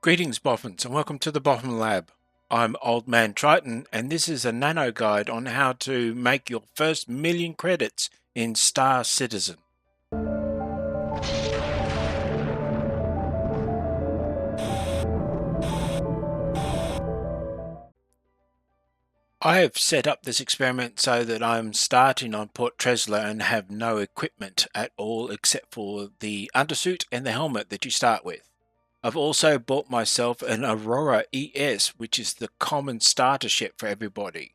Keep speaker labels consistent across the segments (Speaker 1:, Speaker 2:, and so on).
Speaker 1: Greetings, Boffins, and welcome to the Boffin Lab. I'm Old Man Triton, and this is a nano guide on how to make your first million credits in Star Citizen. I have set up this experiment so that I'm starting on Port Tresla and have no equipment at all except for the undersuit and the helmet that you start with. I've also bought myself an Aurora ES, which is the common starter ship for everybody.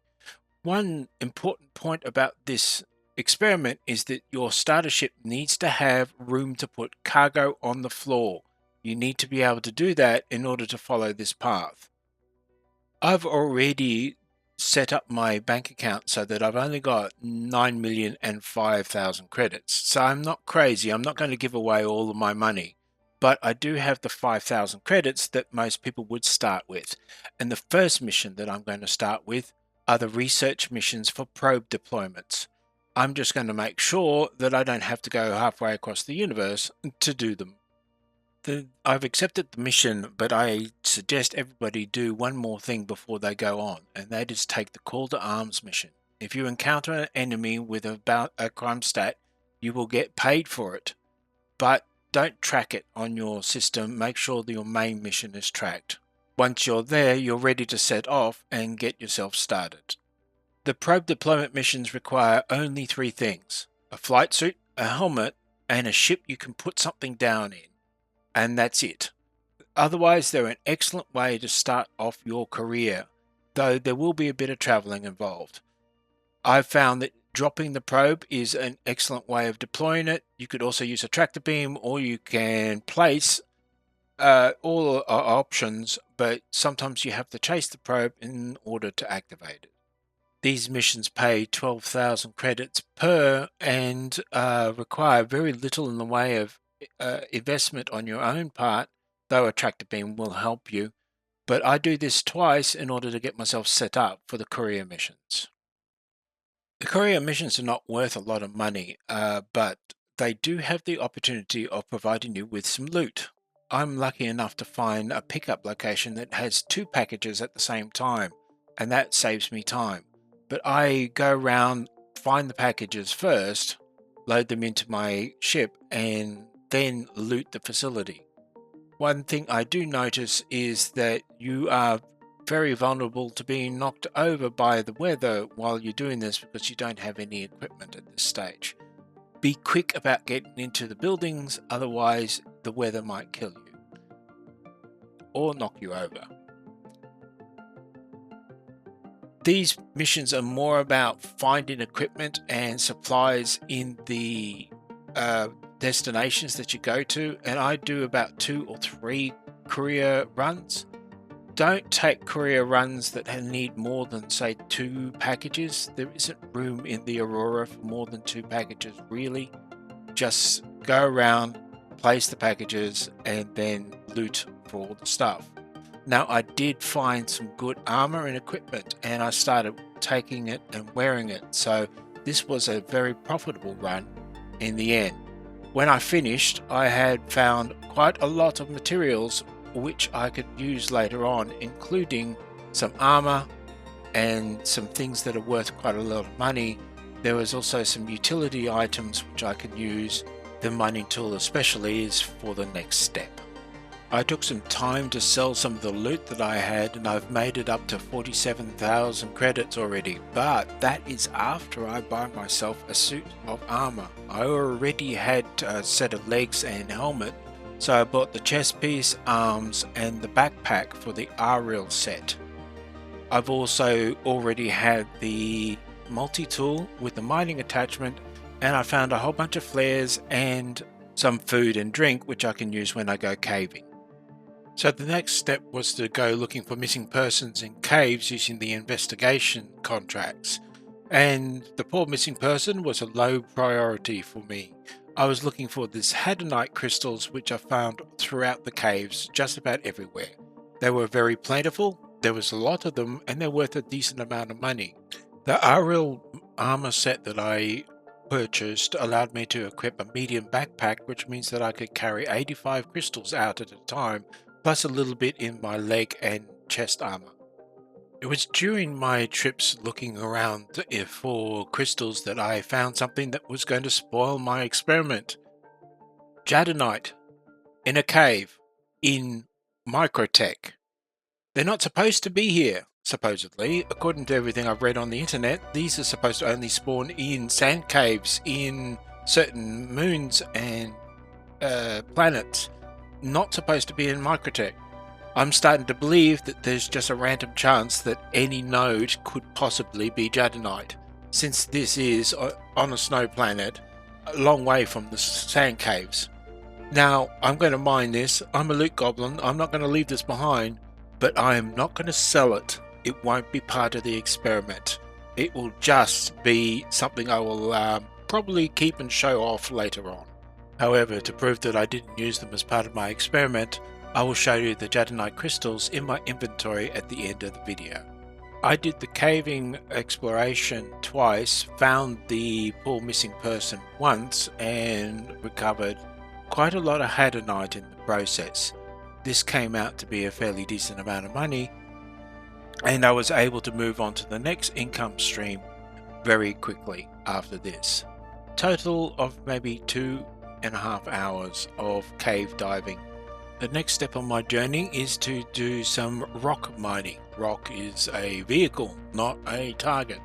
Speaker 1: One important point about this experiment is that your starter ship needs to have room to put cargo on the floor. You need to be able to do that in order to follow this path. I've already set up my bank account so that I've only got 9,005,000 credits. So I'm not crazy. I'm not going to give away all of my money. But I do have the 5,000 credits that most people would start with. And the first mission that I'm going to start with are the research missions for probe deployments. I'm just going to make sure that I don't have to go halfway across the universe to do them. I've accepted the mission, but I suggest everybody do one more thing before they go on, and that is take the Call to Arms mission. If you encounter an enemy with about a crime stat, you will get paid for it, but don't track it on your system. Make sure that your main mission is tracked. Once you're there, you're ready to set off and get yourself started. The probe deployment missions require only 3 things: a flight suit, a helmet, and a ship you can put something down in. And that's it. Otherwise, they're an excellent way to start off your career, though there will be a bit of traveling involved. I've found that dropping the probe is an excellent way of deploying it. You could also use a tractor beam, or you can place all options, but sometimes you have to chase the probe in order to activate it. These missions pay 12,000 credits per and require very little in the way of investment on your own part, though a tractor beam will help you. But I do this twice in order to get myself set up for the Courier missions. The Courier missions are not worth a lot of money, but they do have the opportunity of providing you with some loot. I'm lucky enough to find a pickup location that has 2 packages at the same time, and that saves me time. But I go around, find the packages first, load them into my ship, and then loot the facility. One thing I do notice is that you are very vulnerable to being knocked over by the weather while you're doing this because you don't have any equipment at this stage. Be quick about getting into the buildings, otherwise the weather might kill you or knock you over. These missions are more about finding equipment and supplies in the destinations that you go to, and I do about 2 or 3 courier runs. Don't take courier runs that need more than, say, 2 packages. There isn't room in the Aurora for more than 2 packages, really. Just go around, place the packages, and then loot for all the stuff. Now, I did find some good armor and equipment, and I started taking it and wearing it, so this was a very profitable run in the end. When I finished, I had found quite a lot of materials which I could use later on, including some armor and some things that are worth quite a lot of money. There was also some utility items which I could use. The mining tool especially is for the next step. I took some time to sell some of the loot that I had, and I've made it up to 47,000 credits already, but that is after I buy myself a suit of armor. I already had a set of legs and helmet, so I bought the chest piece, arms, and the backpack for the Referral set. I've also already had the multi-tool with the mining attachment, and I found a whole bunch of flares and some food and drink which I can use when I go caving. So the next step was to go looking for missing persons in caves using the investigation contracts, and the poor missing person was a low priority for me. I was looking for these Janalite crystals which I found throughout the caves, just about everywhere. They were very plentiful, there was a lot of them, and they're worth a decent amount of money. The Referral armor set that I purchased allowed me to equip a medium backpack, which means that I could carry 85 crystals out at a time, plus a little bit in my leg and chest armor. It was during my trips looking around for crystals that I found something that was going to spoil my experiment. Janalite in a cave in Microtech. They're not supposed to be here, supposedly. According to everything I've read on the internet, these are supposed to only spawn in sand caves in certain moons and planets, not supposed to be in Microtech. I'm starting to believe that there's just a random chance that any node could possibly be Janalite, since this is on a snow planet, a long way from the sand caves. Now, I'm going to mine this. I'm a loot goblin. I'm not going to leave this behind, but I am not going to sell it. It won't be part of the experiment. It will just be something I will probably keep and show off later on. However, to prove that I didn't use them as part of my experiment, I will show you the Janalite crystals in my inventory at the end of the video. I did the caving exploration twice, found the poor missing person once, and recovered quite a lot of Janalite in the process. This came out to be a fairly decent amount of money, and I was able to move on to the next income stream very quickly after this. Total of maybe 2.5 hours of cave diving. The next step on my journey is to do some rock mining. Rock is a vehicle, not a target.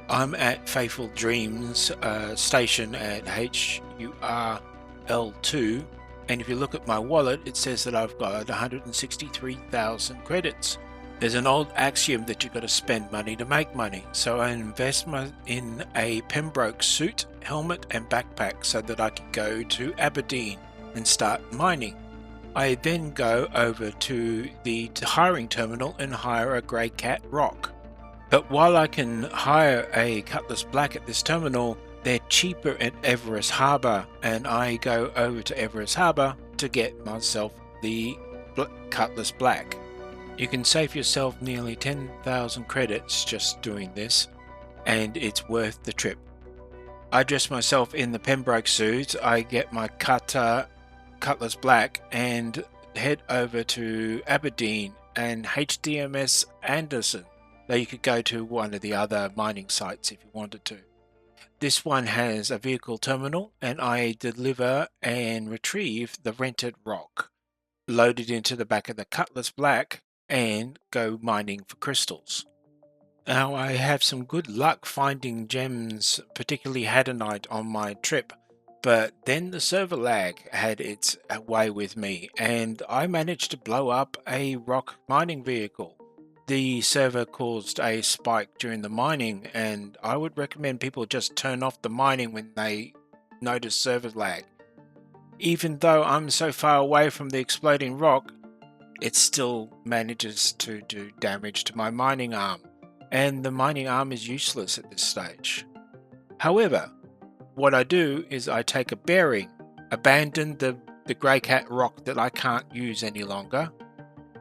Speaker 1: I'm at Faithful Dreams station at HURL2, and if you look at my wallet, it says that I've got 163,000 credits. There's an old axiom that you've got to spend money to make money, so I invest in a Pembroke suit, helmet and backpack so that I can go to Aberdeen and start mining. I then go over to the hiring terminal and hire a grey cat rock. But while I can hire a Cutlass Black at this terminal, they're cheaper at Everest Harbour, and I go over to Everest Harbour to get myself the Cutlass Black. You can save yourself nearly 10,000 credits just doing this, and it's worth the trip. I dress myself in the Pembroke suit, I get my Cutlass Black and head over to Aberdeen and HDMS Anderson. Though you could go to one of the other mining sites if you wanted to. This one has a vehicle terminal, and I deliver and retrieve the rented rock, load it into the back of the Cutlass Black, and go mining for crystals. Now, I have some good luck finding gems, particularly Janalite, on my trip, but then the server lag had its way with me, and I managed to blow up a rock mining vehicle. The server caused a spike during the mining, and I would recommend people just turn off the mining when they notice server lag. Even though I'm so far away from the exploding rock, it still manages to do damage to my mining arm, and the mining arm is useless at this stage. However, what I do is I take a bearing, abandon the grey cat rock that I can't use any longer,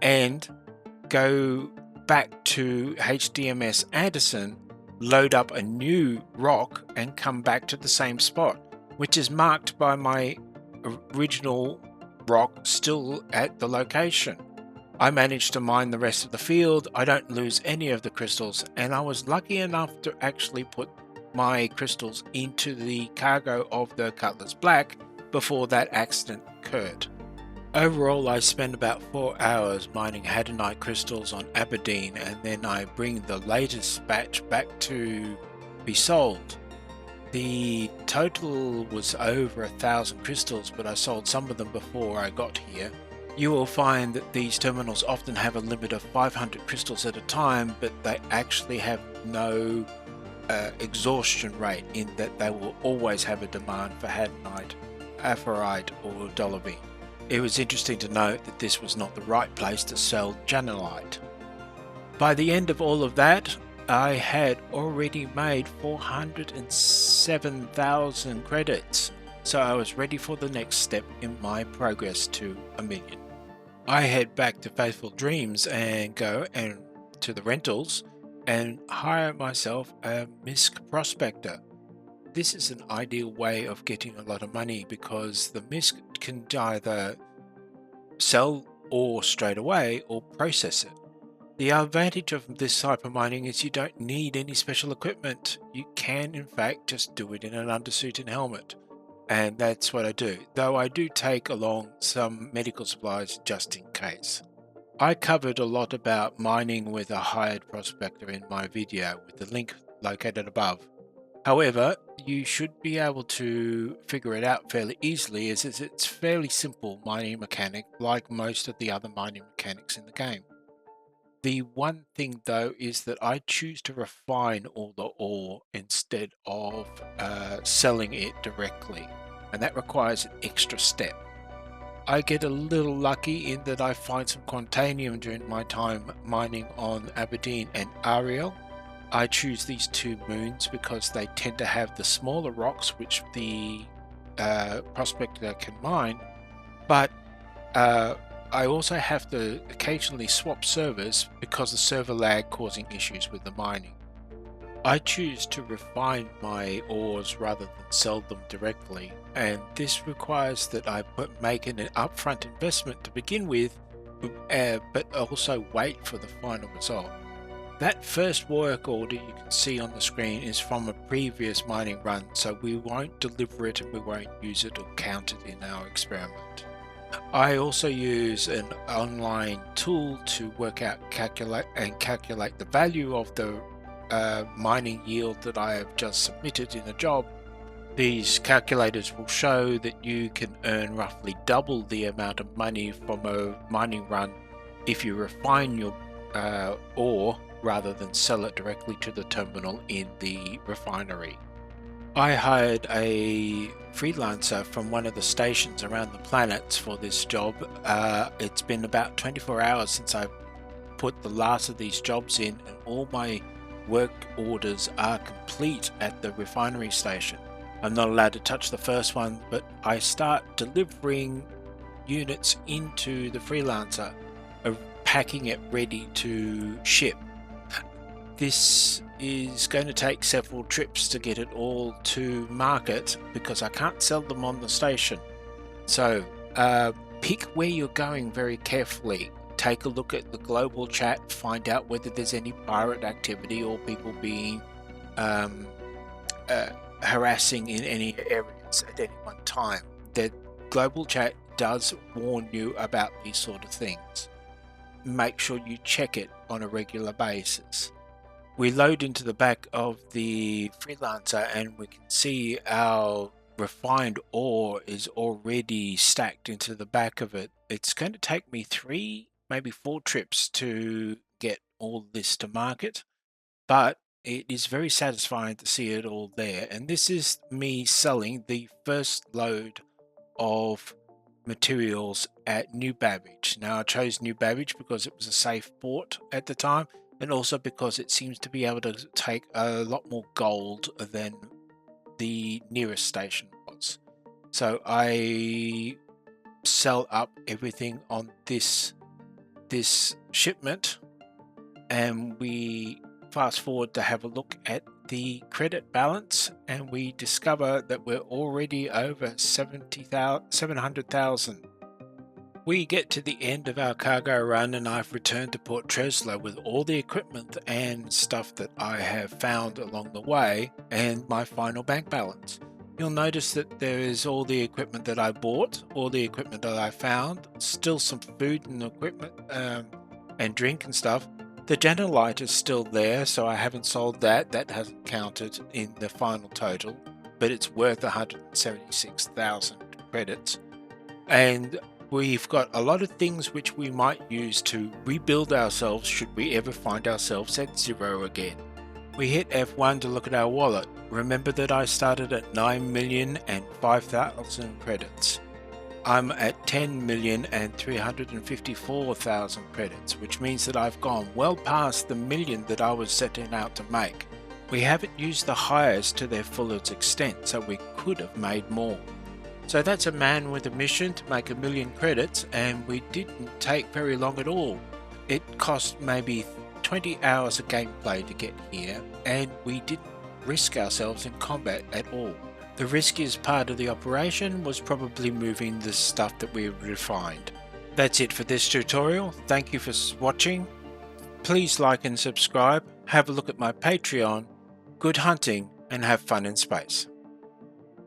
Speaker 1: and go back to HDMS Anderson, load up a new rock, and come back to the same spot, which is marked by my original rock still at the location. I managed to mine the rest of the field, I don't lose any of the crystals, and I was lucky enough to actually put my crystals into the cargo of the Cutlass Black before that accident occurred. Overall, I spent about 4 hours mining Janalite crystals on Aberdeen, and then I bring the latest batch back to be sold. The total was over 1,000 crystals, but I sold some of them before I got here. You will find that these terminals often have a limit of 500 crystals at a time, but they actually have no exhaustion rate, in that they will always have a demand for Janalite, Aphorite or Dolomite. It was interesting to note that this was not the right place to sell Janalite. By the end of all of that, I had already made 407,000 credits, so I was ready for the next step in my progress to 1 million. I head back to Faithful Dreams and go to the rentals and hire myself a MISC prospector. This is an ideal way of getting a lot of money, because the MISC can either sell ore straight away or process it. The advantage of this type of mining is you don't need any special equipment. You can in fact just do it in an undersuit and helmet. And that's what I do, though I do take along some medical supplies just in case. I covered a lot about mining with a hired prospector in my video with the link located above. However, you should be able to figure it out fairly easily as it's fairly simple mining mechanic like most of the other mining mechanics in the game. The one thing though is that I choose to refine all the ore instead of selling it directly, and that requires an extra step. I get a little lucky in that I find some quantanium during my time mining on Aberdeen and Ariel. I choose these two moons because they tend to have the smaller rocks which the prospector can mine, but I also have to occasionally swap servers because of server lag causing issues with the mining. I choose to refine my ores rather than sell them directly, and this requires that I make an upfront investment to begin with, but also wait for the final result. That first work order you can see on the screen is from a previous mining run, so we won't deliver it and we won't use it or count it in our experiment. I also use an online tool to work out, calculate the value of the mining yield that I have just submitted in a job. These calculators will show that you can earn roughly double the amount of money from a mining run if you refine your ore rather than sell it directly to the terminal in the refinery. I hired a freelancer from one of the stations around the planets for this job. It's been about 24 hours since I put the last of these jobs in, and all my work orders are complete at the refinery station. I'm not allowed to touch the first one, but I start delivering units into the freelancer, packing it ready to ship. This is going to take several trips to get it all to market because I can't sell them on the station. So pick where you're going very carefully. Take a look at the global chat, find out whether there's any pirate activity or people being harassing in any areas at any one time. The global chat does warn you about these sort of things. Make sure you check it on a regular basis. We load into the back of the freelancer and we can see our refined ore is already stacked into the back of it. It's going to take me 3, maybe 4 trips to get all this to market, but it is very satisfying to see it all there. And this is me selling the first load of materials at New Babbage. Now I chose New Babbage because it was a safe port at the time, and also because it seems to be able to take a lot more gold than the nearest station was. So I sell up everything on this shipment, and we fast forward to have a look at the credit balance, and we discover that we're already over 700,000. We get to the end of our cargo run and I've returned to Port Tresla with all the equipment and stuff that I have found along the way and my final bank balance. You'll notice that there is all the equipment that I bought, all the equipment that I found, still some food and equipment and drink and stuff. The Janalite is still there, so I haven't sold that. That hasn't counted in the final total, but it's worth 176,000 credits. And we've got a lot of things which we might use to rebuild ourselves should we ever find ourselves at 0 again. We hit F1 to look at our wallet. Remember that I started at 9,005,000 credits. I'm at 10,354,000 credits, which means that I've gone well past the million that I was setting out to make. We haven't used the hires to their fullest extent, so we could have made more. So that's a man with a mission to make 1 million credits, and we didn't take very long at all. It cost maybe 20 hours of gameplay to get here, and we didn't risk ourselves in combat at all. The riskiest part of the operation was probably moving the stuff that we refined. That's it for this tutorial. Thank you for watching. Please like and subscribe. Have a look at my Patreon. Good hunting and have fun in space.